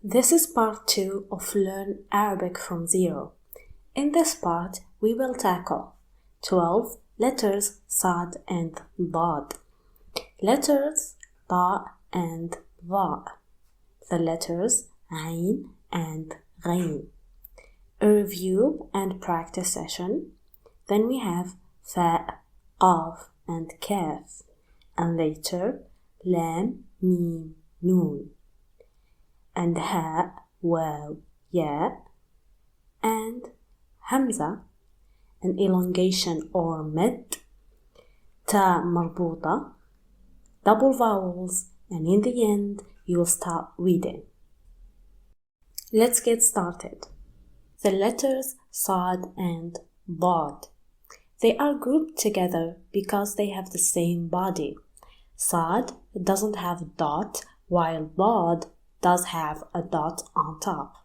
This is part 2 of Learn Arabic from Zero. In this part, we will tackle 12 letters Sad and Dad, letters Ta and Va, the letters Ayn and Ghayn, a review and practice session. Then we have Fa, Qaf and Kaf, and later Lam, Mim, Noon, and Ha, Waw, Ya, and Hamza, an elongation or mid, Ta marbuta, double vowels, and in the end you will start reading. Let's get started. The letters Sad and Dad. They are grouped together because they have the same body. Sad doesn't have a dot, while Dad does have a dot on top.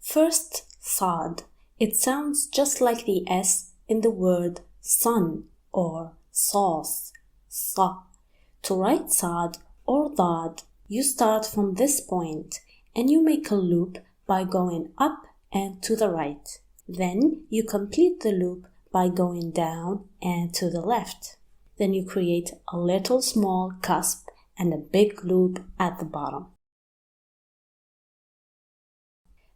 First, Sad. It sounds just like the S in the word sun or sauce, sa. To write Sad or Dad, you start from this point and you make a loop by going up and to the right. Then you complete the loop by going down and to the left. Then you create a little small cusp and a big loop at the bottom.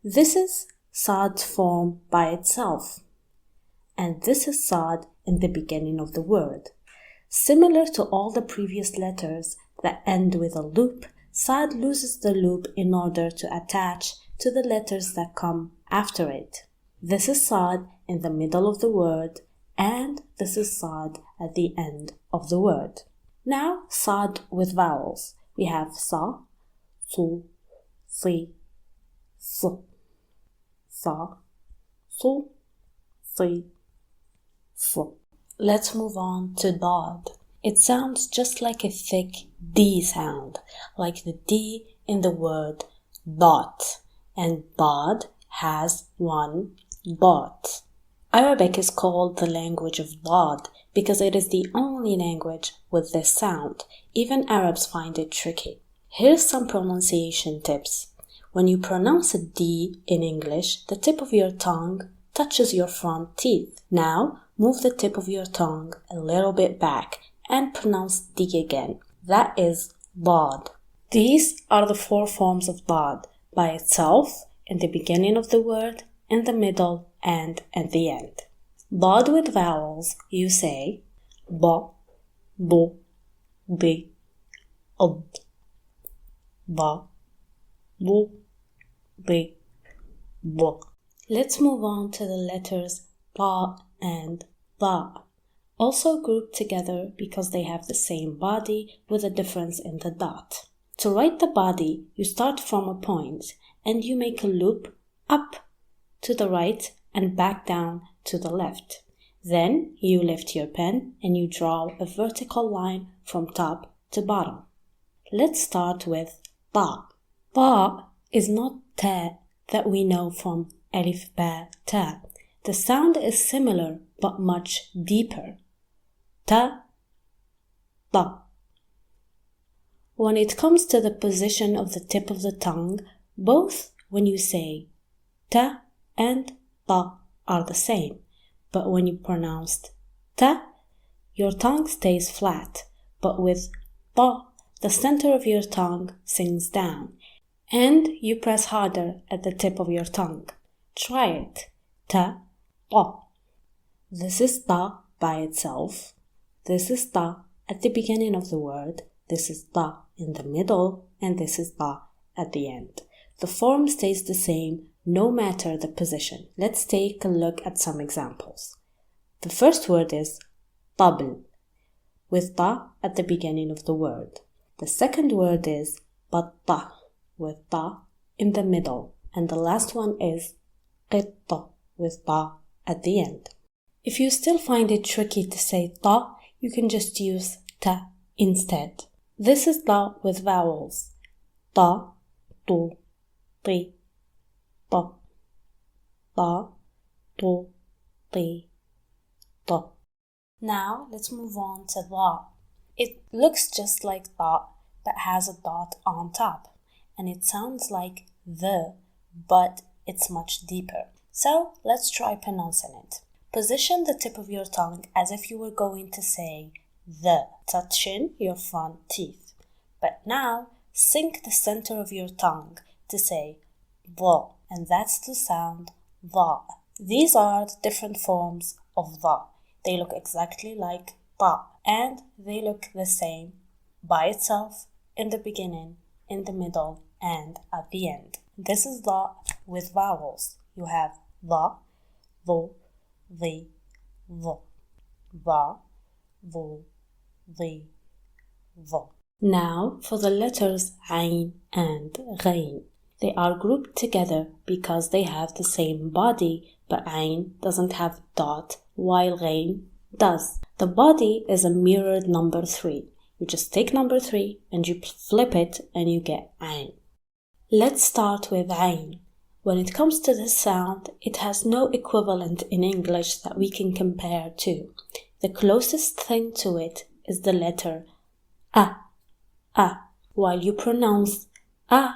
This is Sad's form by itself, and this is Sad in the beginning of the word. Similar to all the previous letters that end with a loop, Sad loses the loop in order to attach to the letters that come after it. This is Sad in the middle of the word, and this is Sad at the end of the word. Now, Sad with vowels. We have Sa, Su, Si, S. Sa, Su, Si, S. Let's move on to Dad. It sounds just like a thick D sound, like the D in the word dot, and Dad has one dot. Arabic is called the language of Dad because it is the only language with this sound. Even Arabs find it tricky. Here's some pronunciation tips. When you pronounce a D in English, the tip of your tongue touches your front teeth. Now, move the tip of your tongue a little bit back and pronounce D again. That is Dad. These are the 4 forms of Dad: by itself, in the beginning of the word, in the middle, and at the end. Dad with vowels, you say ba, do, di, ad. Ba, do, di, da. Let's move on to the letters Ta and Da, also grouped together because they have the same body with a difference in the dot. To write the body, you start from a point and you make a loop up to the right and back down to the left. Then you lift your pen and you draw a vertical line from top to bottom. Let's start with Ta. Ta is not Ta that we know from Alif Ba Ta. The sound is similar but much deeper. Ta, ta. When it comes to the position of the tip of the tongue, both when you say ta and ta are the same, but when you pronounce ta, your tongue stays flat, but with ta, the center of your tongue sinks down, and you press harder at the tip of your tongue. Try it. Ta, ta. This is ta by itself. This is ta at the beginning of the word. This is ta in the middle, and this is ta at the end. The form stays the same no matter the position. Let's take a look at some examples. The first word is tabl, with ta at the beginning of the word. The second word is batta, with ta in the middle. And the last one is qitta, with ta at the end. If you still find it tricky to say ta, you can just use ta instead. This is ta with vowels. Ta, tu, ti, ta. Ta, tu, ti, ta. Now let's move on to Da. It looks just like Da but has a dot on top, and it sounds like the, but it's much deeper. So let's try pronouncing it. Position the tip of your tongue as if you were going to say the, touching your front teeth. But now sink the center of your tongue to say the, and that's the sound the. These are the different forms of the. They look exactly like ta, and they look the same by itself in the beginning, in the middle, and at the end. This is the with vowels. You have the, the, the. Now for the letters Ayn and Ghayn. They are grouped together because they have the same body, but Ayn doesn't have a dot while Ghayn does. The body is a mirrored number 3. You just take number 3 and you flip it and you get Ayn. Let's start with Ayn. When it comes to this sound, it has no equivalent in English that we can compare to. The closest thing to it is the letter A. While you pronounce A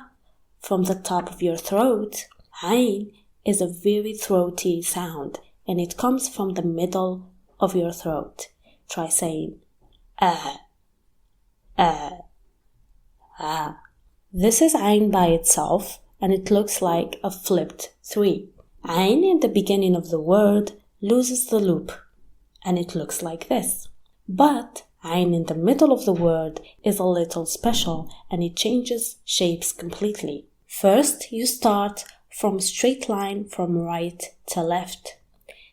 from the top of your throat, Ayn is a very throaty sound, and it comes from the middle of your throat. Try saying A. This is Ayn by itself, and it looks like a flipped 3. Ayn in the beginning of the word loses the loop, and it looks like this. But Ayn in the middle of the word is a little special, and it changes shapes completely. First, you start from a straight line from right to left.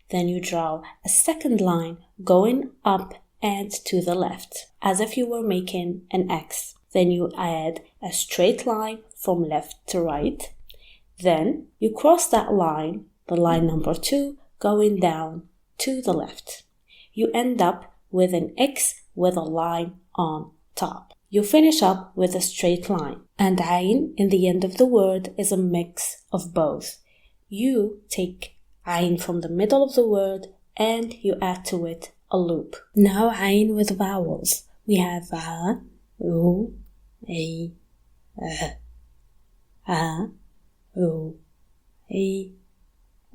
Then you draw a second line going up and to the left, as if you were making an X. Then you add a straight line from left to right. Then you cross that line, the line number 2, going down to the left. You end up with an X with a line on top. You finish up with a straight line. And Ayn in the end of the word is a mix of both. You take Ayn from the middle of the word and you add to it a loop. Now Ayn with vowels. We have A, U, A, A, U, A,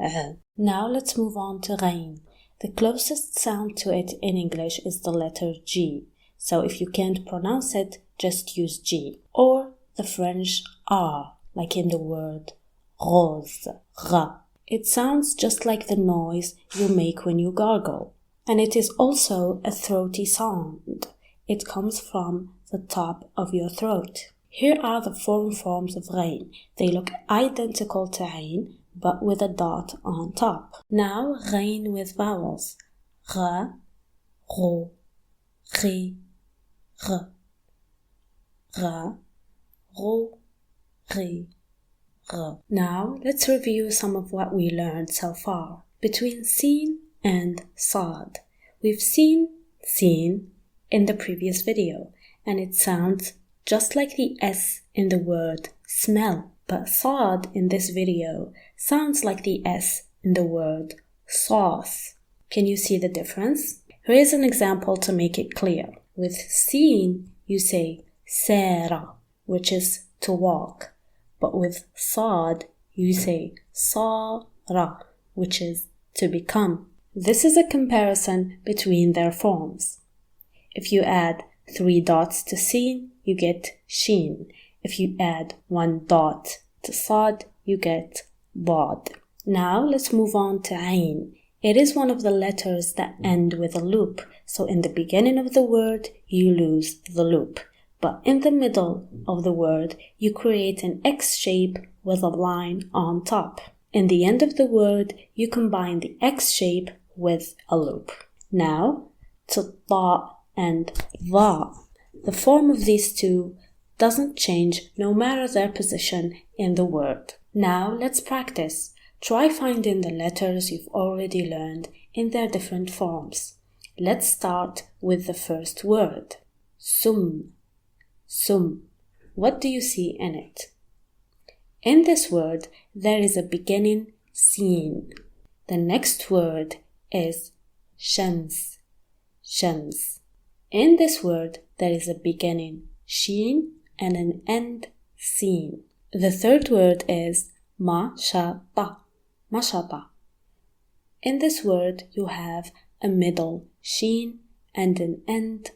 A. Now let's move on to Ghayn. The closest sound to it in English is the letter G. So if you can't pronounce it, just use G. Or the French R, like in the word rose, ra. It sounds just like the noise you make when you gargle. And it is also a throaty sound. It comes from the top of your throat. Here are the 4 forms of Ghayn. They look identical to Ayn, but with a dot on top. Now Ghayn with vowels. Ra, ro, ri, r. Ra, ro, ri, r. Now let's review some of what we learned so far. Between sin and sad. We've seen sin in the previous video, and it sounds just like the S in the word smell. But sad in this video sounds like the S in the word sauce. Can you see the difference? Here is an example to make it clear. With sin, you say sera, which is to walk. But with sad, you say sara, which is to become. This is a comparison between their forms. If you add 3 dots to sin, you get sheen. If you add 1 dot to sad, you get bod. Now let's move on to Ayn. It is one of the letters that end with a loop. So in the beginning of the word, you lose the loop. But in the middle of the word, you create an X shape with a line on top. In the end of the word, you combine the X shape with a loop. Now, to ta and va. The form of these two doesn't change no matter their position in the word. Now let's practice. Try finding the letters you've already learned in their different forms. Let's start with the first word. Sum. Sum. What do you see in it? In this word, there is a beginning sin. The next word is shams. Shams. In this word, there is a beginning sheen and an end sin. The third word is mashata. Mashata. In this word, you have a middle sheen and an end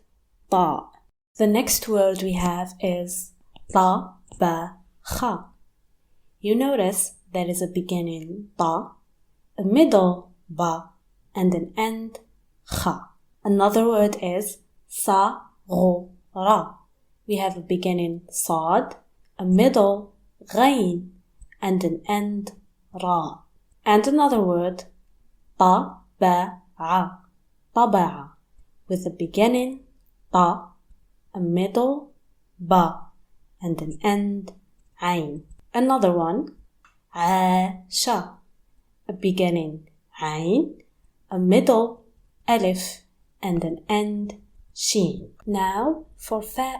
ta. The next word we have is ta, ba, kha. You notice there is a beginning ta, a middle ba, and an end kha. Another word is sa, ro, ra. We have a beginning sad, a middle ghayn, and an end ra. And another word taba'a, taba'a, with a beginning ta, a middle ba, and an end ayn. Another one, asha, a beginning ayn, a middle alif, and an end sheen. Now for fa,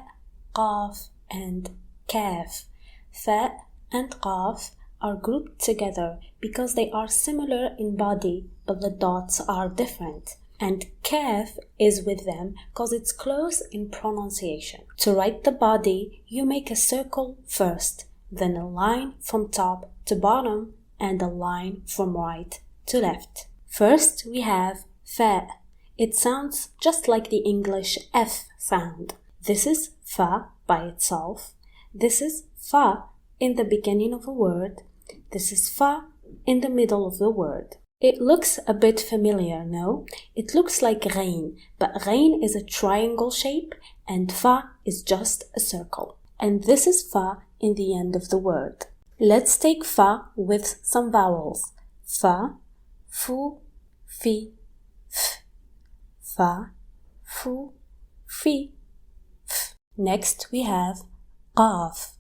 qaf, and kaf. Fa and qaf are grouped together because they are similar in body, but the dots are different. And kaf is with them because it's close in pronunciation. To write the body, you make a circle first, then a line from top to bottom, and a line from right to left. First, we have fa. It sounds just like the English F sound. This is fa by itself. This is fa in the beginning of a word. This is fa in the middle of the word. It looks a bit familiar, no? It looks like ghayn, but ghayn is a triangle shape and fa is just a circle. And this is fa in the end of the word. Let's take fa with some vowels. Fa, fu, fi, f. Fa, fu, fi, f. Next we have qaf.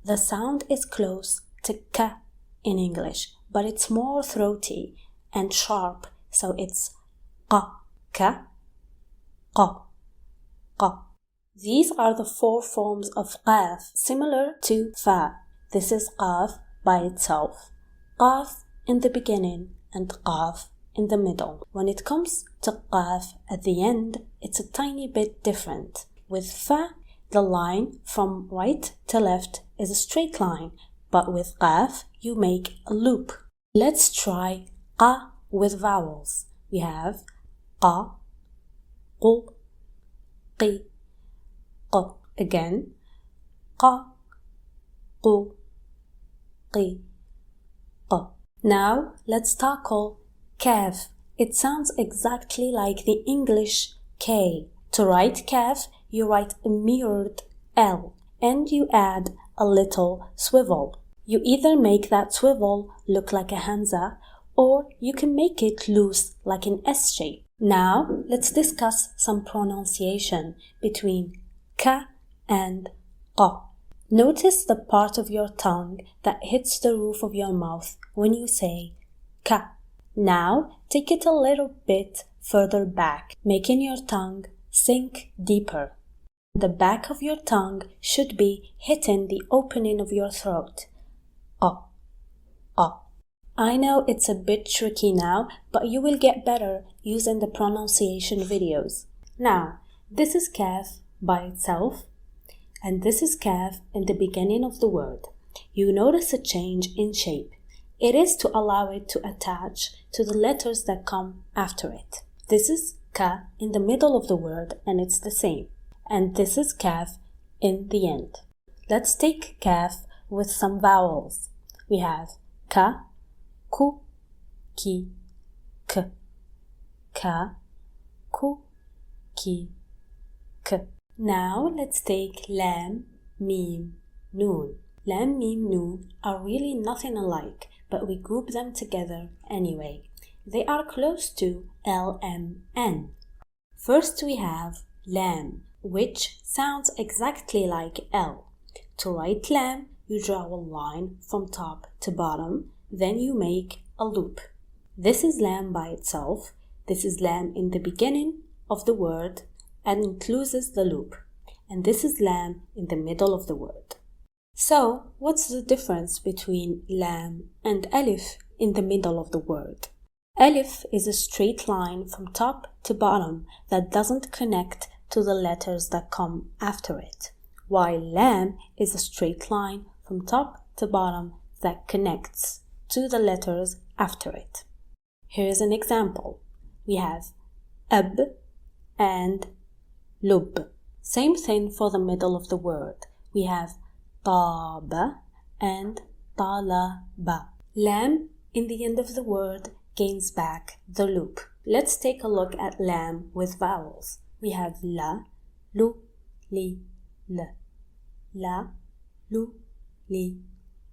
The sound is close to ka in English, but it's more throaty and sharp, so it's qa, ka, qa, qa. These are the four forms of qaf, similar to fa. This is qaf by itself, qaf in the beginning, and qaf in the middle. When it comes to qaf at the end, it's a tiny bit different. With fa, the line from right to left is a straight line, but with qaf, you make a loop. Let's try qa with vowels. We have qa, qu, qi, q. Again, qa, qu, qi, q. Now let's tackle kaf. It sounds exactly like the English K. To write kaf, you write a mirrored L and you add a little swivel. You either make that swivel look like a hamza or you can make it loose like an S shape. Now let's discuss some pronunciation between ka and qa. Notice the part of your tongue that hits the roof of your mouth when you say ka. Now take it a little bit further back, making your tongue sink deeper. The back of your tongue should be hitting the opening of your throat. Qa, qa. I know it's a bit tricky now, but you will get better using the pronunciation videos. Now, this is kaf by itself, and this is kaf in the beginning of the word. You notice a change in shape. It is to allow it to attach to the letters that come after it. This is ka in the middle of the word, and it's the same. And this is kaf in the end. Let's take kaf with some vowels. We have ka, ku, ki, k. Ka, ku, ki, k. Now let's take lam, mim, noon. Lam, mim, noon are really nothing alike, but we group them together anyway. They are close to L, M, N. First we have lam, which sounds exactly like L. To write lam, you draw a line from top to bottom, then you make a loop. This is lam by itself. This is lam in the beginning of the word and includes the loop. And this is lam in the middle of the word. So, what's the difference between lam and alif in the middle of the word? Alif is a straight line from top to bottom that doesn't connect to the letters that come after it, while lam is a straight line from top to bottom that connects to the letters after it. Here's an example. We have ab and lub. Same thing for the middle of the word. We have taba and talaba. Lam in the end of the word gains back the loop. Let's take a look at lam with vowels. We have la, lu, li, la. La, lu, li,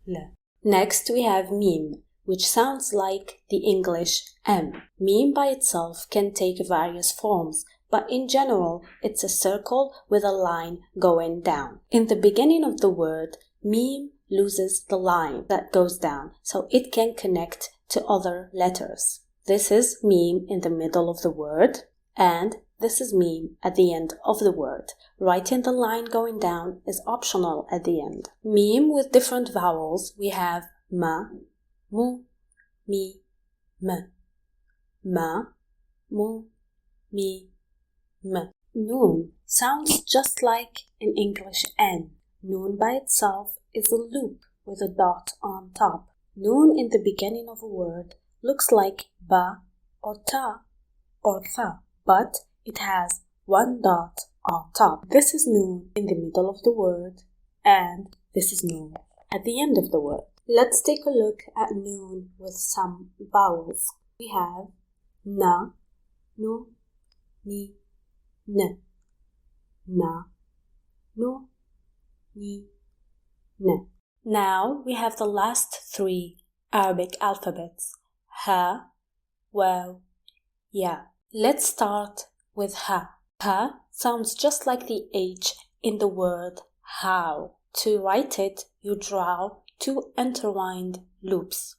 la. Next we have mim, which sounds like the English M. Mim by itself can take various forms, but in general it's a circle with a line going down. In the beginning of the word, mim loses the line that goes down, so it can connect to other letters. This is mim in the middle of the word, and this is mim at the end of the word. Writing the line going down is optional at the end. Mim with different vowels, we have ma, mu, mi, m. Ma, mu, mi, m. Noon sounds just like an English N. Noon by itself is a loop with a dot on top. Noon in the beginning of a word looks like ba or ta or tha, but it has one dot on top. This is noon in the middle of the word, and this is noon at the end of the word. Let's take a look at noon with some vowels. We have na, nu, ni, n. Na, nu, ni, n. Now we have the last three Arabic alphabets: ha, waw, ya. Let's start with ha. Ha sounds just like the H in the word how. To write it, you draw two intertwined loops.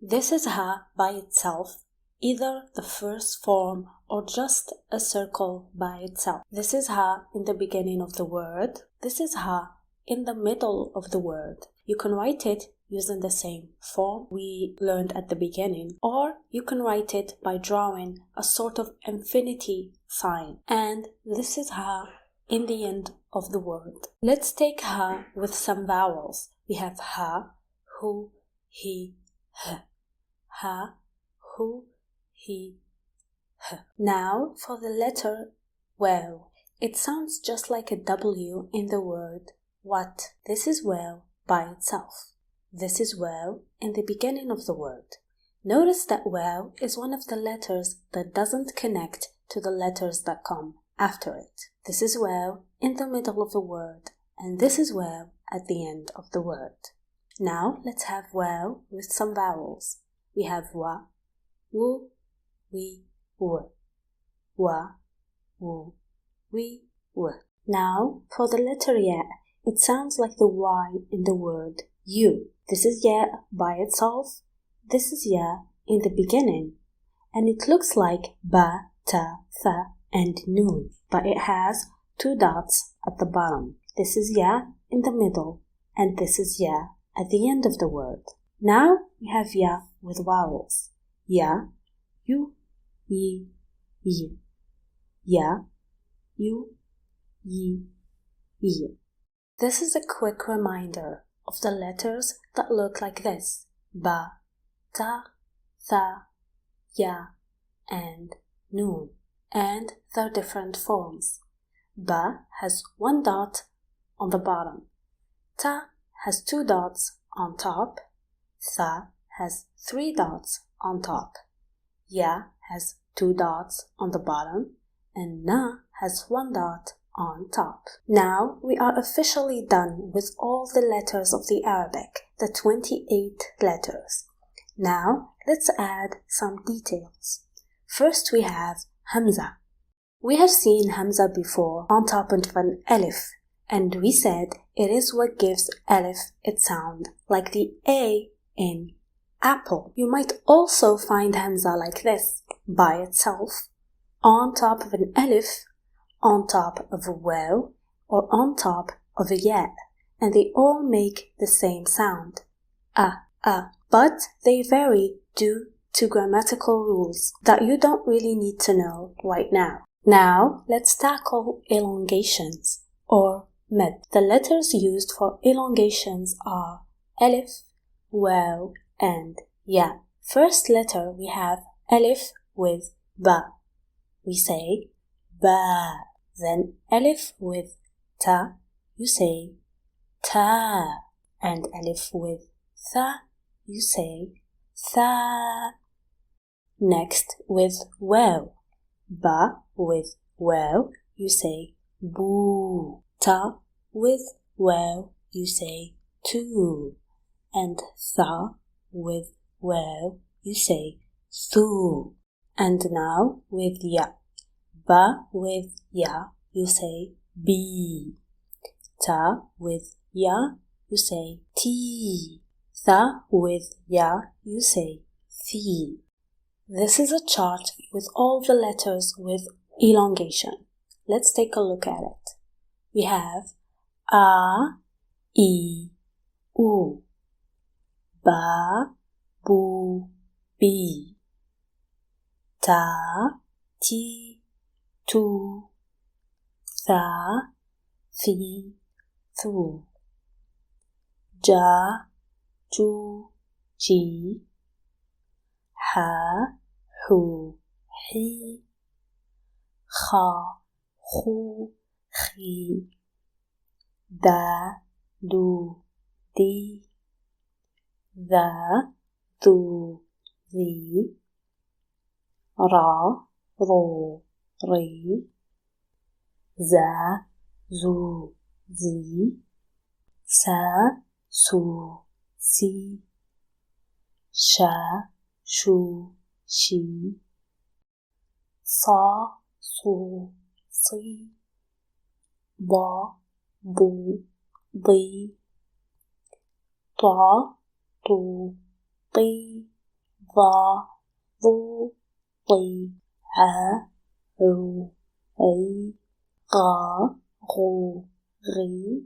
This is ha by itself, either the first form or just a circle by itself. This is ha in the beginning of the word. This is ha in the middle of the word. You can write it using the same form we learned at the beginning, or you can write it by drawing a sort of infinity sign. And this is ha in the end of the word. Let's take ha with some vowels. We have ha, hu, he, h. Ha, hu, he, h. Now for the letter waw. It sounds just like a W in the word what. This is waw by itself. This is waw in the beginning of the word. Notice that waw is one of the letters that doesn't connect to the letters that come after it. This is waw in the middle of the word, and this is waw at the end of the word. Now let's have waw with some vowels. We have wa, wu, we, w. Wa, wu, we, w. Now for the letter ya. It sounds like the Y in the word you. This is ya by itself. This is ya in the beginning. And it looks like ba, ta, tha, and noon. But it has two dots at the bottom. This is ya in the middle. And this is ya at the end of the word. Now we have ya with vowels. Ya, you, yi, yi. Ya, you, yi, yi. This is a quick reminder of the letters that look like this: ba, ta, tha, ya, and noon, and their different forms. Ba has one dot on the bottom. Ta has two dots on top. Tha has three dots on top. Ya has two dots on the bottom. And na has one dot on top. Now we are officially done with all the letters of the Arabic, the 28 letters. Now let's add some details. First we have Hamza. We have seen Hamza before on top of an Alif, and we said it is what gives Alif its sound, like the A in apple. You might also find Hamza like this, by itself, on top of an Alif, on top of a waw, or on top of a ya, and they all make the same sound, but they vary due to grammatical rules that you don't really need to know right now. Now let's tackle elongations, or med. The letters used for elongations are Alif, Waw, and Ya. First letter we have Alif with Ba. We say Ba. Then Alif with Ta, you say Ta. And Alif with Tha, you say Tha. Next with Waw. Ba with Waw, you say Boo. Ta with Waw, you say Tu. And Tha with Waw, you say Thu. And now with Ya. Ba with Ya, you say Bi. Ta with Ya, you say Ti. Tha with Ya, you say Thi. This is a chart with all the letters with elongation. Let's take a look at it. We have A, I, U. Ba, Bu, Bi. Ta, Ti, Tu. Tha, Thi, Thu. Ja, Ju, Ji. Ha, Hu, Hi. Kha, Khu, Khi. Da, Du, Di. Tha, Thu, Thi. Ra, Ro, Ri. Za, Zu, Zi. Sa, Su, Si. Sha, Shu, Shi. Sa, Su, Si. Ba, Bu, Di. Ta, Tu, Ti. Tha, Thu, Ti. Ha, Hu, Hi. Ga, Gu, Ri.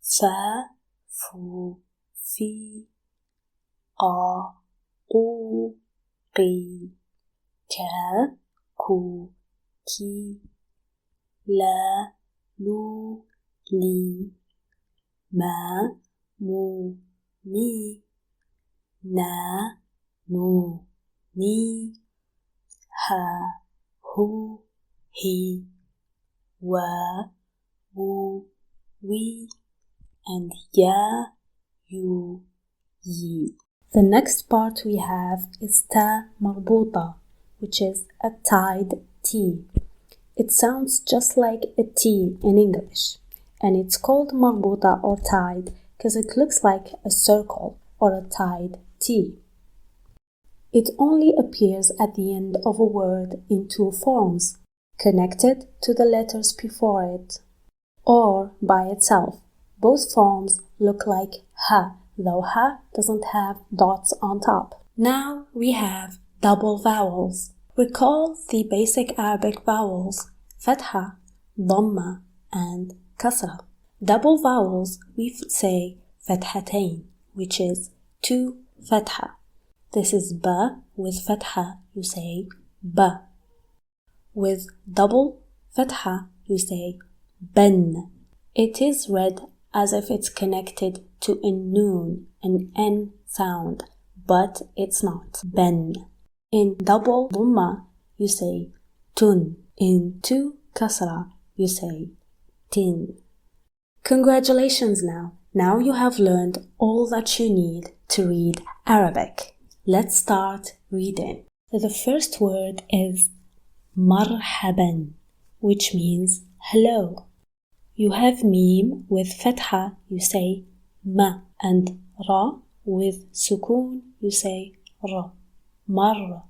Fa, Fu, Fi. Qa, Qu, Qi. Ka, Ku, Ki. La, Lu, Li. Ma, Mu, Mi. Na, Nu, Ni. Ha, Hu, Hi. Wa, Wu, Wi. And Ya, Yu, Yi. The next part we have is Ta marbuta, which is a tied T. It sounds just like a T in English, and it's called marbuta or tied because it looks like a circle or a tied T. It only appears at the end of a word in two forms, connected to the letters before it, or by itself. Both forms look like Ha, though Ha doesn't have dots on top. Now we have double vowels. Recall the basic Arabic vowels, Fatha, Dhamma, and Kasra. Double vowels we say Fathatain, which is two Fatha. This is Ba with Fatha, you say Ba. With double Fatha, you say Ben. It is read as if it's connected to a noon, an N sound, but it's not. Ben. In double Dhamma, you say Tun. In two Kasra, you say Tin. Congratulations now. Now you have learned all that you need to read Arabic. Let's start reading. The first word is Marhaban, which means hello. You have Mim with Fatha, you say Ma, and Ra with Sukun, you say Ra. Marra.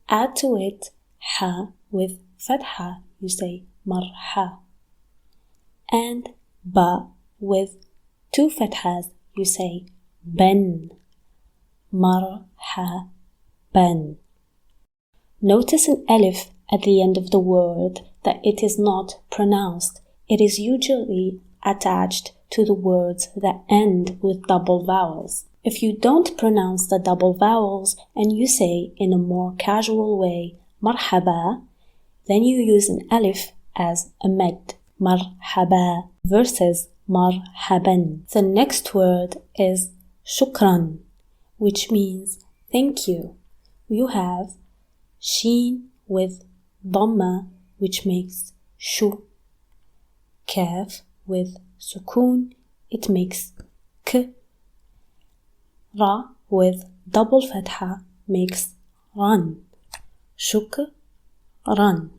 Add to it Ha with Fatha, you say Marha. And Ba with two Fathas, you say Ben. Marhaban. Notice an alif at the end of the word that it is not pronounced. It is usually attached to the words that end with double vowels. If you don't pronounce the double vowels and you say in a more casual way marhaba, then you use an alif as a med, marhaba, versus marhaban. The next word is shukran, which means thank you. You have sheen with dhamma, which makes shu. Kaf with sukoon, it makes k. Ra with double fatha makes ran. Shukran.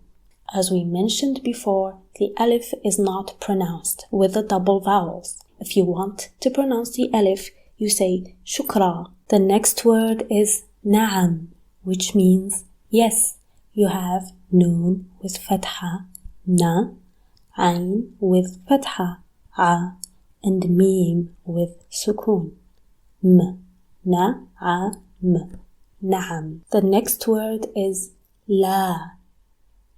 As we mentioned before, the alif is not pronounced with the double vowels. If you want to pronounce the alif, you say shukra. The next word is na'am, which means yes. You have noon with fatha, na, ayn with fatha, a, and mim with sukoon, m, na, a, m, na'am. The next word is la,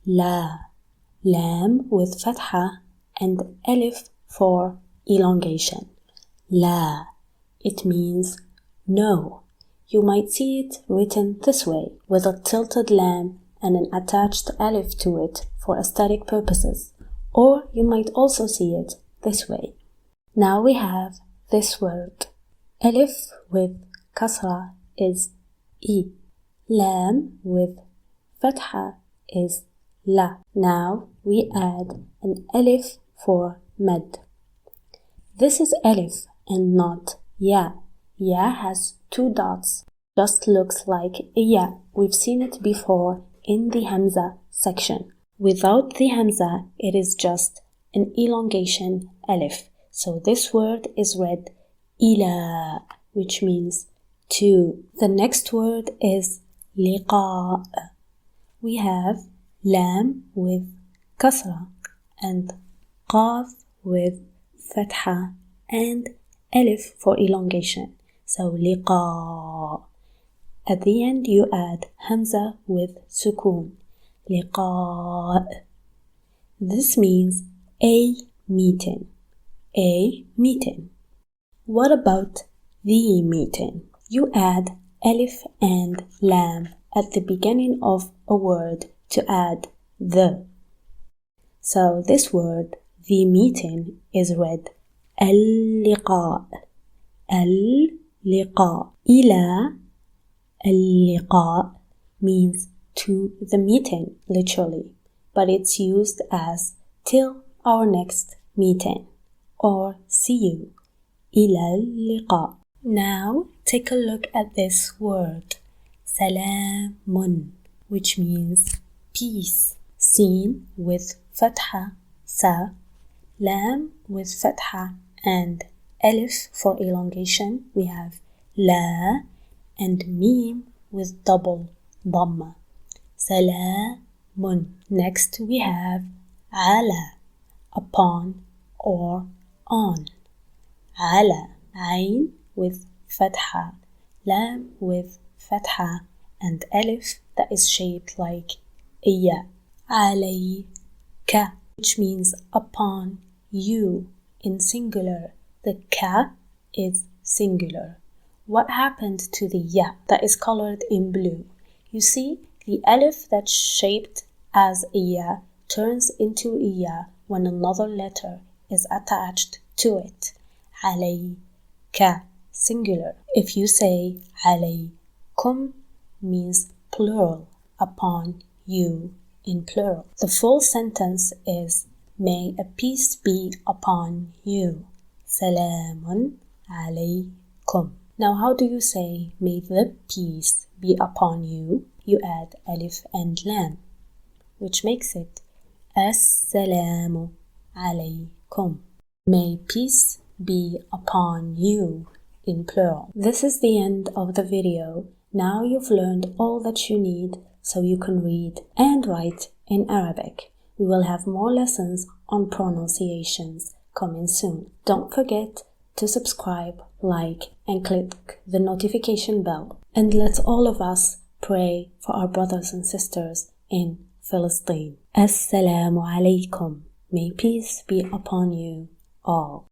lam with fatha and alif for elongation. La, it means no. You might see it written this way, with a tilted lam and an attached alif to it for aesthetic purposes. Or you might also see it this way. Now we have this word. Alif with kasra is I. Lam with fatha is la. Now we add an alif for mad. This is alif and not ya. Ya has 2 dots. Just looks like a ya. We've seen it before in the hamza section. Without the hamza, it is just an elongation alif. So this word is read ila, which means to. The next word is liqa. We have lam with kasra and qaf with fatha and alif for elongation. So liqa. At the end you add hamza with sukoon. Liqa. This means a meeting. A meeting. What about the meeting? You add alif and lam at the beginning of a word to add the. So this word, the meeting, is read al-liqa. Al-liqa. Ila al-liqa means to the meeting, literally, but it's used as till our next meeting or see you. Ila al-liqa. Now take a look at this word, salamun, which means peace. Seen with fatha, sa, lam with fatha and alif for elongation. We have la and mim with double dhamma. Salamun. Next we have ala, upon or on. Ala, ayn with fatha, lam with fatha and alif that is shaped like a ya. Alayka, which means upon you in singular. The ka is singular. What happened to the ya that is colored in blue? You see, the alif that's shaped as a ya turns into a ya when another letter is attached to it. Alayka, singular. If you say alaykum, means plural, upon you in plural. The full sentence is may a peace be upon you. Salamun alaykum. Now how do you say may the peace be upon you? You add alif and lam, which makes it Assalamu alaykum. May peace be upon you in plural. This is the end of the video. Now you've learned all that you need so you can read and write in Arabic. We will have more lessons on pronunciations coming soon. Don't forget to subscribe, like, and click the notification bell. And let's all of us pray for our brothers and sisters in Palestine. Assalamu alaikum. May peace be upon you all.